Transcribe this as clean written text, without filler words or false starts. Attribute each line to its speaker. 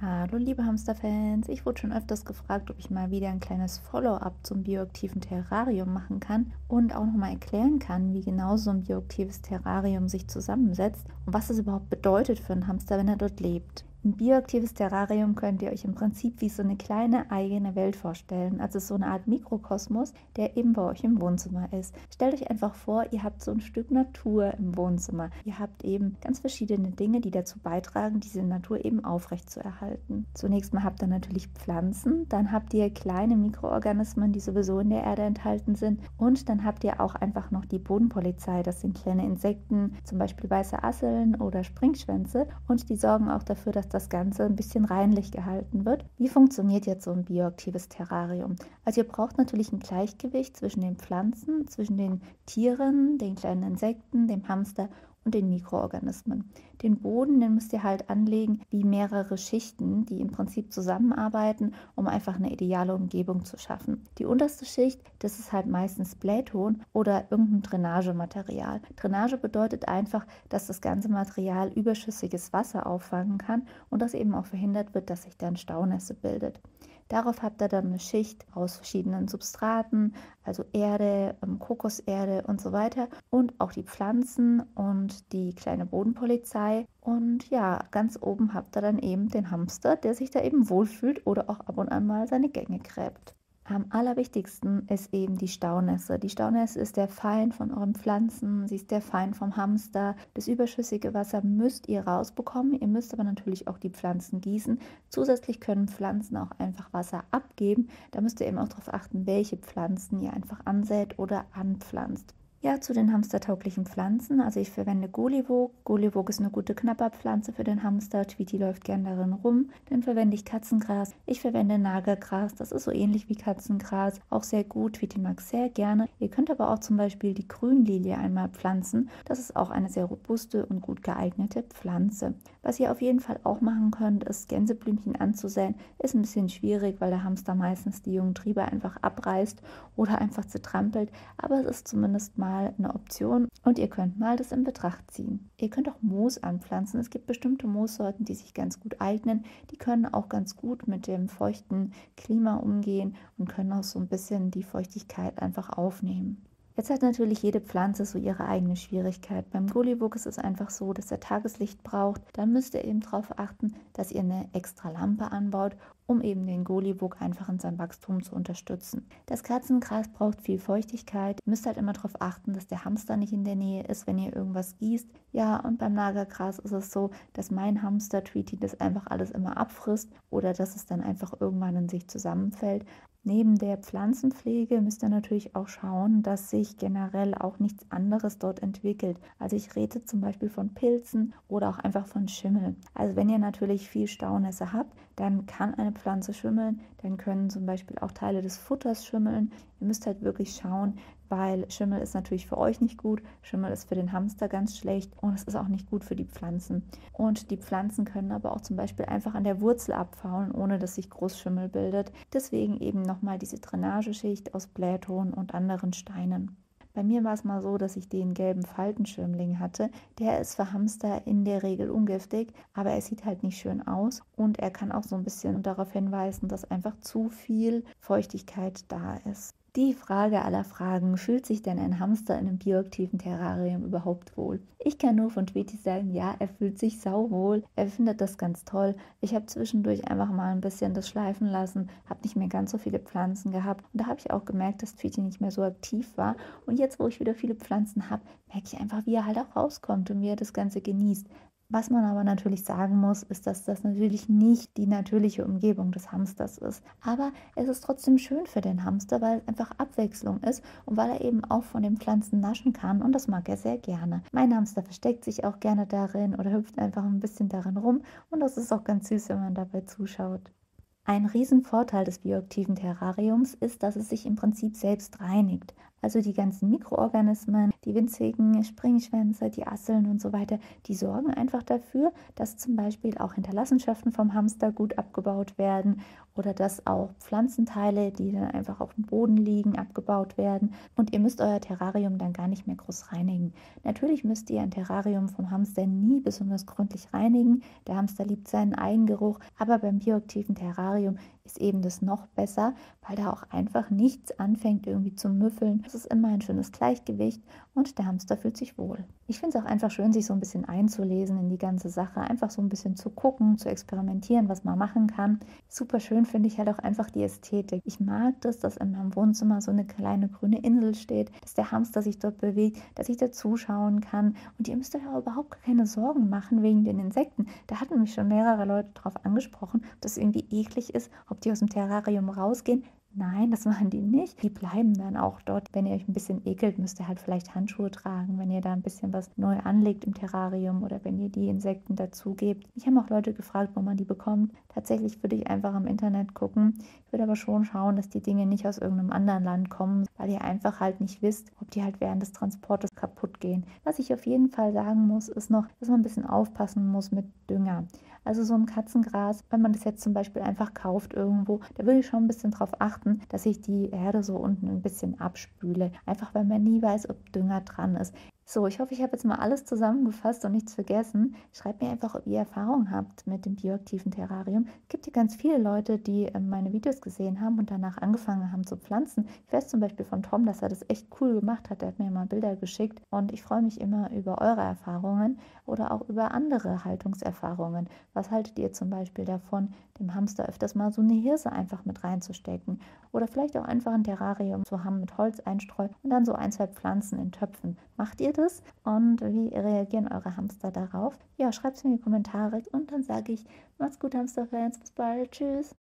Speaker 1: Hallo liebe Hamsterfans, ich wurde schon öfters gefragt, ob ich mal wieder ein kleines Follow-up zum bioaktiven Terrarium machen kann und auch nochmal erklären kann, wie genau so ein bioaktives Terrarium sich zusammensetzt und was es überhaupt bedeutet für einen Hamster, wenn er dort lebt. Ein bioaktives Terrarium könnt ihr euch im Prinzip wie so eine kleine eigene Welt vorstellen, also so eine Art Mikrokosmos, der eben bei euch im Wohnzimmer ist. Stellt euch einfach vor, ihr habt so ein Stück Natur im Wohnzimmer. Ihr habt eben ganz verschiedene Dinge, die dazu beitragen, diese Natur eben aufrechtzuerhalten. Zunächst mal habt ihr natürlich Pflanzen, dann habt ihr kleine Mikroorganismen, die sowieso in der Erde enthalten sind, und dann habt ihr auch einfach noch die Bodenpolizei. Das sind kleine Insekten, zum Beispiel weiße Asseln oder Springschwänze, und die sorgen auch dafür, dass das Ganze ein bisschen reinlich gehalten wird. Wie funktioniert jetzt so ein bioaktives Terrarium? Also ihr braucht natürlich ein Gleichgewicht zwischen den Pflanzen, zwischen den Tieren, den kleinen Insekten, dem Hamster und den Mikroorganismen. Den Boden, den müsst ihr halt anlegen wie mehrere Schichten, die im Prinzip zusammenarbeiten, um einfach eine ideale Umgebung zu schaffen. Die unterste Schicht, das ist halt meistens Blähton oder irgendein Drainagematerial. Drainage bedeutet einfach, dass das ganze Material überschüssiges Wasser auffangen kann und das eben auch verhindert wird, dass sich dann Staunässe bildet. Darauf habt ihr dann eine Schicht aus verschiedenen Substraten, also Erde, Kokoserde und so weiter, und auch die Pflanzen und die kleine Bodenpolizei. Und ja, ganz oben habt ihr dann eben den Hamster, der sich da eben wohlfühlt oder auch ab und an mal seine Gänge gräbt. Am allerwichtigsten ist eben die Staunässe. Die Staunässe ist der Feind von euren Pflanzen, sie ist der Feind vom Hamster. Das überschüssige Wasser müsst ihr rausbekommen. Ihr müsst aber natürlich auch die Pflanzen gießen. Zusätzlich können Pflanzen auch einfach Wasser abgeben. Da müsst ihr eben auch darauf achten, welche Pflanzen ihr einfach ansät oder anpflanzt. Ja, zu den hamstertauglichen Pflanzen. Also ich verwende Gulliwog. Gulliwog ist eine gute Knabberpflanze für den Hamster. Tweety läuft gern darin rum. Dann verwende ich Katzengras. Ich verwende Nagergras. Das ist so ähnlich wie Katzengras. Auch sehr gut. Tweety mag es sehr gerne. Ihr könnt aber auch zum Beispiel die Grünlilie einmal pflanzen. Das ist auch eine sehr robuste und gut geeignete Pflanze. Was ihr auf jeden Fall auch machen könnt, ist Gänseblümchen anzusäen. Ist ein bisschen schwierig, weil der Hamster meistens die jungen Triebe einfach abreißt oder einfach zertrampelt. Aber es ist zumindest mal eine Option und ihr könnt mal das in Betracht ziehen. Ihr könnt auch Moos anpflanzen. Es gibt bestimmte Moossorten, die sich ganz gut eignen. Die können auch ganz gut mit dem feuchten Klima umgehen und können auch so ein bisschen die Feuchtigkeit einfach aufnehmen. Jetzt hat natürlich jede Pflanze so ihre eigene Schwierigkeit. Beim Gulliwog ist es einfach so, dass er Tageslicht braucht. Dann müsst ihr eben darauf achten, dass ihr eine extra Lampe anbaut, um eben den Gulliwog einfach in seinem Wachstum zu unterstützen. Das Katzengras braucht viel Feuchtigkeit. Ihr müsst halt immer darauf achten, dass der Hamster nicht in der Nähe ist, wenn ihr irgendwas gießt. Ja, und beim Nagergras ist es so, dass mein Hamster Tweety das einfach alles immer abfrisst oder dass es dann einfach irgendwann in sich zusammenfällt. Neben der Pflanzenpflege müsst ihr natürlich auch schauen, dass sich generell auch nichts anderes dort entwickelt. Also ich rede zum Beispiel von Pilzen oder auch einfach von Schimmel. Also wenn ihr natürlich viel Staunässe habt, dann kann eine Pflanze schimmeln, dann können zum Beispiel auch Teile des Futters schimmeln. Ihr müsst halt wirklich schauen, weil Schimmel ist natürlich für euch nicht gut, Schimmel ist für den Hamster ganz schlecht und es ist auch nicht gut für die Pflanzen. Und die Pflanzen können aber auch zum Beispiel einfach an der Wurzel abfaulen, ohne dass sich Großschimmel bildet. Deswegen eben nochmal diese Drainageschicht aus Blähton und anderen Steinen. Bei mir war es mal so, dass ich den gelben Faltenschirmling hatte. Der ist für Hamster in der Regel ungiftig, aber er sieht halt nicht schön aus und er kann auch so ein bisschen darauf hinweisen, dass einfach zu viel Feuchtigkeit da ist. Die Frage aller Fragen: Fühlt sich denn ein Hamster in einem bioaktiven Terrarium überhaupt wohl? Ich kann nur von Tweety sagen, ja, er fühlt sich sauwohl. Er findet das ganz toll. Ich habe zwischendurch einfach mal ein bisschen das schleifen lassen, habe nicht mehr ganz so viele Pflanzen gehabt. Und da habe ich auch gemerkt, dass Tweety nicht mehr so aktiv war. Und jetzt, wo ich wieder viele Pflanzen habe, merke ich einfach, wie er halt auch rauskommt und wie er das Ganze genießt. Was man aber natürlich sagen muss, ist, dass das natürlich nicht die natürliche Umgebung des Hamsters ist. Aber es ist trotzdem schön für den Hamster, weil es einfach Abwechslung ist und weil er eben auch von den Pflanzen naschen kann, und das mag er sehr gerne. Mein Hamster versteckt sich auch gerne darin oder hüpft einfach ein bisschen darin rum, und das ist auch ganz süß, wenn man dabei zuschaut. Ein Riesenvorteil des bioaktiven Terrariums ist, dass es sich im Prinzip selbst reinigt. Also die ganzen Mikroorganismen, die winzigen Springschwänze, die Asseln und so weiter, die sorgen einfach dafür, dass zum Beispiel auch Hinterlassenschaften vom Hamster gut abgebaut werden oder dass auch Pflanzenteile, die dann einfach auf dem Boden liegen, abgebaut werden. Und ihr müsst euer Terrarium dann gar nicht mehr groß reinigen. Natürlich müsst ihr ein Terrarium vom Hamster nie besonders gründlich reinigen. Der Hamster liebt seinen Eigengeruch, aber beim bioaktiven Terrarium ist eben das noch besser, weil da auch einfach nichts anfängt irgendwie zu müffeln. Es ist immer ein schönes Gleichgewicht und der Hamster fühlt sich wohl. Ich finde es auch einfach schön, sich so ein bisschen einzulesen in die ganze Sache, einfach so ein bisschen zu gucken, zu experimentieren, was man machen kann. Super schön finde ich halt auch einfach die Ästhetik. Ich mag das, dass in meinem Wohnzimmer so eine kleine grüne Insel steht, dass der Hamster sich dort bewegt, dass ich da zuschauen kann. Und ihr müsst euch auch überhaupt keine Sorgen machen wegen den Insekten. Da hatten mich schon mehrere Leute darauf angesprochen, ob das irgendwie eklig ist, ob die aus dem Terrarium rausgehen. Nein, das machen die nicht. Die bleiben dann auch dort. Wenn ihr euch ein bisschen ekelt, müsst ihr halt vielleicht Handschuhe tragen, wenn ihr da ein bisschen was neu anlegt im Terrarium oder wenn ihr die Insekten dazugebt. Ich habe auch Leute gefragt, wo man die bekommt. Tatsächlich würde ich einfach im Internet gucken. Ich würde aber schon schauen, dass die Dinge nicht aus irgendeinem anderen Land kommen, weil ihr einfach halt nicht wisst, ob die halt während des Transportes kaputt gehen. Was ich auf jeden Fall sagen muss, ist noch, dass man ein bisschen aufpassen muss mit Dünger. Also so ein Katzengras, wenn man das jetzt zum Beispiel einfach kauft irgendwo, da würde ich schon ein bisschen drauf achten, dass ich die Erde so unten ein bisschen abspüle. Einfach weil man nie weiß, ob Dünger dran ist. So, ich hoffe, ich habe jetzt mal alles zusammengefasst und nichts vergessen. Schreibt mir einfach, ob ihr Erfahrung habt mit dem bioaktiven Terrarium. Es gibt ja ganz viele Leute, die meine Videos gesehen haben und danach angefangen haben zu pflanzen. Ich weiß zum Beispiel von Tom, dass er das echt cool gemacht hat. Er hat mir mal Bilder geschickt und ich freue mich immer über eure Erfahrungen oder auch über andere Haltungserfahrungen. Was haltet ihr zum Beispiel davon, dem Hamster öfters mal so eine Hirse einfach mit reinzustecken? Oder vielleicht auch einfach ein Terrarium zu haben mit Holz einstreuen und dann so ein, zwei Pflanzen in Töpfen. Macht ihr das? Und wie reagieren eure Hamster darauf? Ja, schreibt es mir in die Kommentare und dann sage ich, macht's gut, Hamsterfans, bis bald, tschüss.